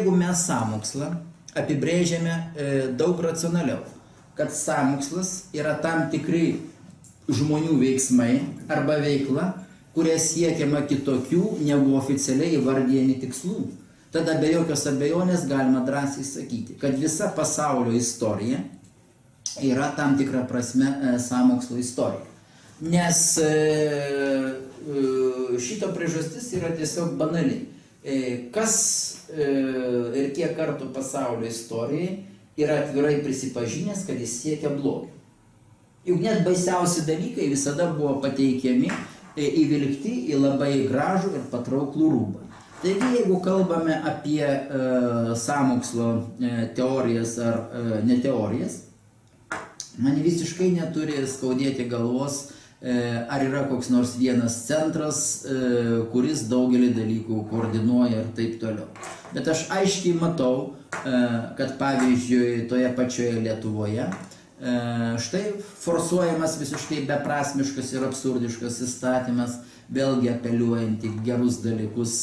jeigu mes sąmokslą apibrėžiame daug racionaliau, kad sąmokslas yra tam tikri žmonių veiksmai arba veikla, kurie siekiama kitokių negu oficialiai įvardyjami tikslų, tada be jokios abejonės galima drąsiai sakyti, kad visa pasaulio istorija yra tam tikra prasme sąmokslo istorija. Nes šito priežastis yra tiesiog banali. Kas ir kiek kartų pasaulio istorijai yra atvirai prisipažinęs, kad jis siekia blogio. Juk net baisiausi dalykai visada buvo pateikiami, įvilkti į labai gražų ir patrauklų rūbą. Taigi, jeigu kalbame apie sąmokslo teorijas ar neteorijas, man visiškai neturi skaudėti galvos, ar yra koks nors vienas centras, kuris daugelį dalykų koordinuoja ir taip toliau. Bet aš aiškiai matau, kad pavyzdžiui toje pačioje Lietuvoje štai forsuojamas visiškai beprasmiškas ir absurdiškas įstatymas, vėlgi apeliuojant į gerus dalykus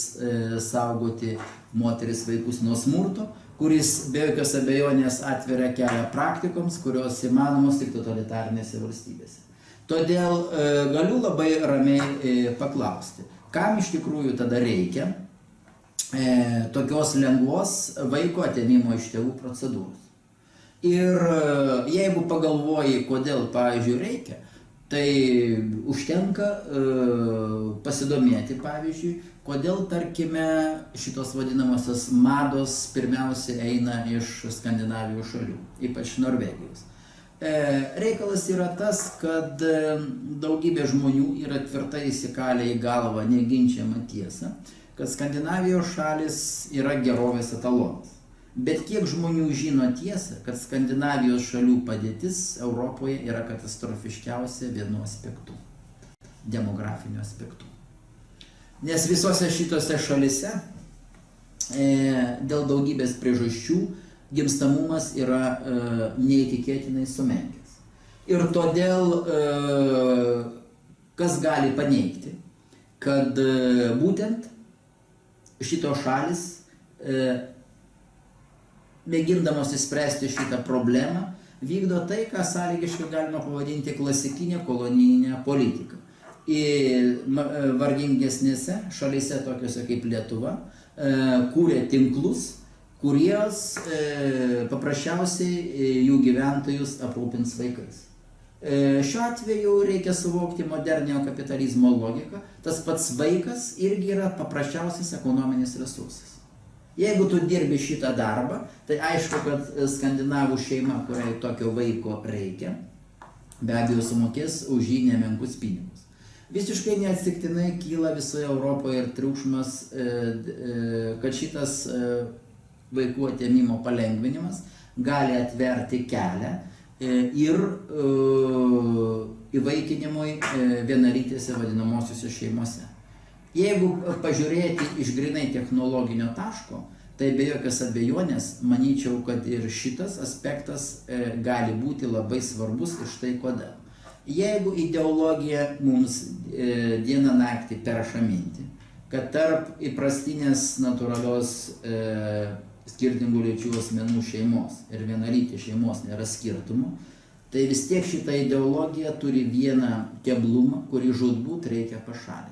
saugoti moteris vaikus nuo smurto, kuris be jokios abejonės atveria kelią praktikoms, kurios įmanomos tik totalitarinėse valstybėse. Todėl galiu labai ramiai paklausti, kam iš tikrųjų tada reikia tokios lengvos vaiko atėmimo iš tėvų procedūros. Ir jeigu pagalvoji, kodėl, pavyzdžiui, reikia, tai užtenka pasidomėti, pavyzdžiui, kodėl, tarkime, šitos vadinamosios mados pirmiausia eina iš Skandinavijos šalių, ypač Norvegijos. Reikalas yra tas, kad daugybė žmonių yra tvirtai įsikalę į galvą neginčiamą tiesą, kad Skandinavijos šalis yra gerovės etalonas. Bet kiek žmonių žino tiesą, kad Skandinavijos šalių padėtis Europoje yra katastrofiškiausia vienu aspektu – demografiniu aspektu. Nes visose šitose šalise dėl daugybės priežasčių gimstamumas yra neįtikėtinai sumenkęs. Ir todėl kas gali paneigti, kad būtent šitos šalis mėgindamos įspręsti šitą problemą, vykdo tai, ką sąlygiškai galima pavadinti klasikinė kolonijinė politika. Vargingesnėse šalyse, tokiuose kaip Lietuva, kūrė tinklus, kurios paprasčiausiai jų gyventojus aprūpins vaikais. Šiuo atveju reikia suvokti moderniojo kapitalizmo logiką, tas pats vaikas irgi yra paprasčiausias ekonominis resursas. Jeigu tu dirbi šitą darbą, tai aišku, kad skandinavų šeima, kuriai tokio vaiko reikia, be abejo sumokės už jį nemenkus pinigus. Visiškai neatsitiktinai kyla visoje Europoje ir triukšmas, kad šitas vaikų atėmimo palengvinimas gali atverti kelią ir įvaikinimui vienalytėse vadinamosiuose šeimose. Jeigu pažiūrėti iš grinai technologinio taško, tai be jokios abejonės, manyčiau, kad ir šitas aspektas gali būti labai svarbus ir štai kodėl. Jeigu ideologija mums dieną naktį perša mintį, kad tarp įprastinės natūralios skirtingų lyčių asmenų šeimos ir vienalytės šeimos nėra skirtumų, tai vis tiek šita ideologija turi vieną keblumą, kurį žūtbūt reikia pašalinti.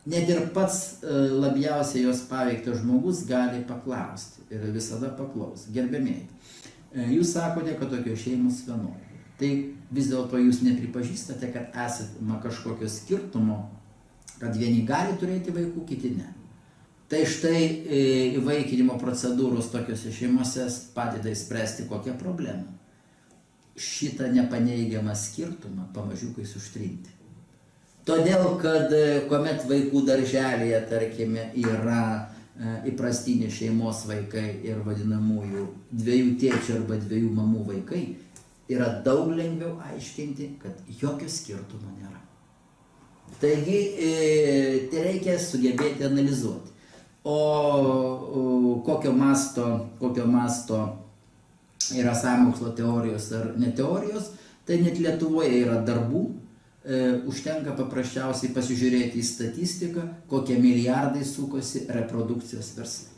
Net ir pats labiausiai jos paveiktas žmogus gali paklausti ir visada paklaus. Gerbiamieji, jūs sakote, kad tokios šeimos vienodai. Tai vis dėlto jūs nepripažįstate, kad esate kažkokio skirtumo, kad vieni gali turėti vaikų, kiti ne. Tai štai įvaikinimo procedūros tokiose šeimose padeda išspręsti kokią problemą. Šitą nepaneigiamą skirtumą pamažiukais užtrinti. Todėl, kad kuomet vaikų darželėje, tarkime, yra įprastiniai šeimos vaikai ir vadinamųjų dviejų tėčių arba dviejų mamų vaikai, yra daug lengviau aiškinti, kad jokio skirtumo nėra. Taigi, tai reikia sugebėti analizuoti. O kokio masto yra sąmokslo teorijos ar neteorijos, tai net Lietuvoje yra darbų. Užtenka paprasčiausiai pasižiūrėti į statistiką, kokie milijardai sukosi reprodukcijos verslai.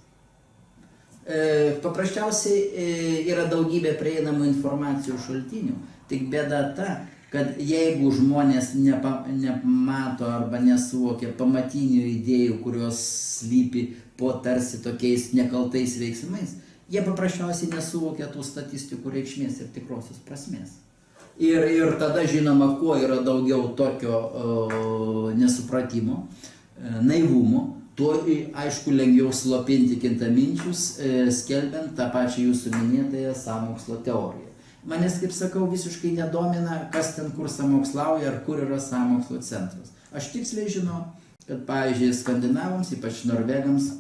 Paprasčiausiai yra daugybė prieinamų informacijos šaltinių, tik bėda ta, kad jeigu žmonės nemato arba nesuvokia pamatinių idėjų, kurios slypi po tarsi tokiais nekaltais veiksmais, jie paprasčiausiai nesuvokia tų statistikų reikšmės ir tikrosios prasmės. Ir tada žinoma, kuo yra daugiau tokio nesupratimo, naivumo, tuo aišku lengviau slopinti kintaminčius, skelbiant tą pačią jūsų minėtąją sąmokslo teoriją. Manęs, kaip sakau, visiškai nedomina, kas ten kur sąmokslauja ar kur yra sąmokslo centras. Aš tiksliai žinau, kad, pavyzdžiui, skandinavams, ypač norvegams,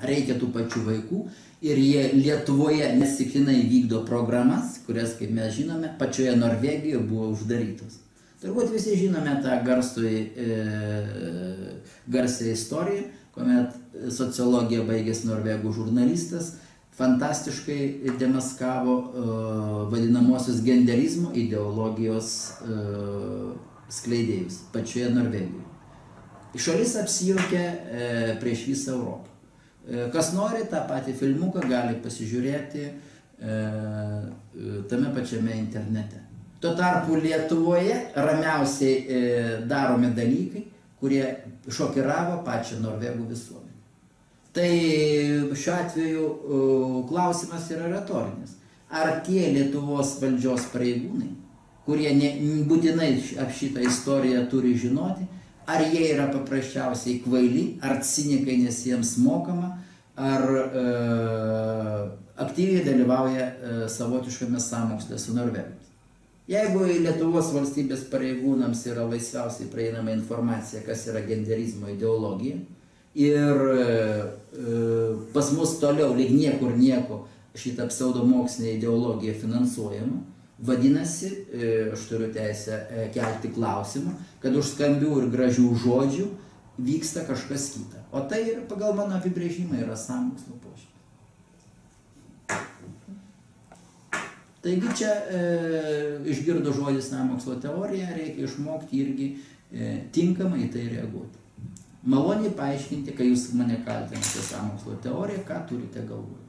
reikia tų pačių vaikų ir jie Lietuvoje nesiktinai vykdo programas, kurias, kaip mes žinome, pačioje Norvegijoje buvo uždarytos. Turbūt visi žinome tą garsią istoriją, kuomet sociologiją baigęs norvegų žurnalistas fantastiškai demaskavo vadinamosios genderizmo ideologijos skleidėjus pačioje Norvegijoje. Šalis apsijuokė prieš visą Europą. Kas nori, tą patį filmuką gali pasižiūrėti tame pačiame internete. Tuo tarpu Lietuvoje ramiausiai daromi dalykai, kurie šokiravo pačią norvegų visuomenę. Tai šiuo atveju klausimas yra retorinis. Ar tie Lietuvos valdžios pareigūnai, kurie būtinai šitą istoriją turi žinoti, ar jie yra paprasčiausiai kvaili, ar cinikai, nes jiems mokama, ar aktyviai dalyvauja savotiškame sąmoksle su norvegais. Jeigu Lietuvos valstybės pareigūnams yra laisviausiai prieinama informacija, kas yra genderizmo ideologija, ir pas mus toliau, lyg niekur nieko, šitą pseudomokslinę ideologiją finansuojama, vadinasi, aš turiu teisę kelti klausimą, kad už skambių ir gražių žodžių vyksta kažkas kita. O tai pagal mano apibrėžimą yra sąmokslo požymis. Taigi čia išgirdo žodį sąmokslo teorija, reikia išmokti irgi tinkamai į tai reaguoti. Maloniai paaiškinti, kai jūs mane kaltinate sąmokslo teoriją, ką turite galvoje.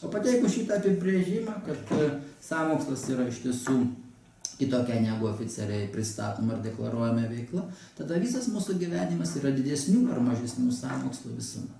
O pateikus šitą apibrėžimą, kad sąmokslas yra iš tiesų kitokia negu oficialiai pristatoma ar deklaruojama veikla, tada visas mūsų gyvenimas yra didesnių ar mažesnių sąmokslo visuma.